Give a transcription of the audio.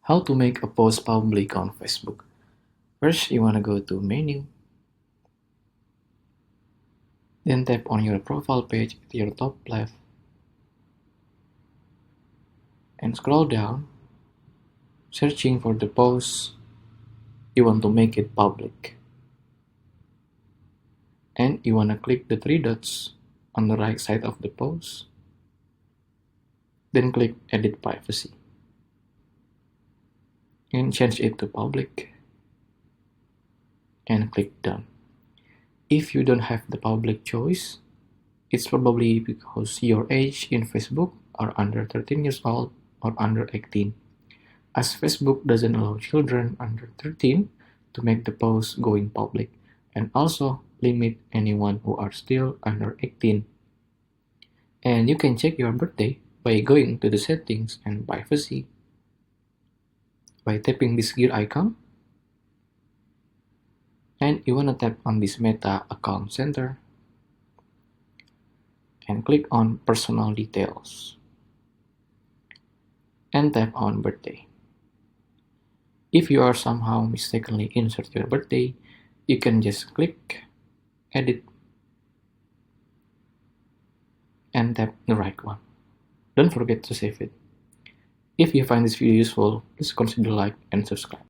How to make a post public on Facebook. First, you want to go to menu, then tap on your profile page at your top left, and scroll down, searching for the post you want to make it public. And you want to click the three dots on the right side of the post, then click Edit Privacy, and change it to public, and click Done. If you don't have the public choice, it's probably because your age in Facebook are under 13 years old or under 18, as Facebook doesn't allow children under 13 to make the post going public, and also limit anyone who are still under 18. And you can check your birthday by going to the settings and privacy by tapping this gear icon, and you want to tap on this Meta Account Center and click on Personal Details and tap on Birthday. If you are somehow mistakenly insert your birthday, you can just click Edit and tap the right one. Don't forget to save it. If you find this video useful, please consider like and subscribe.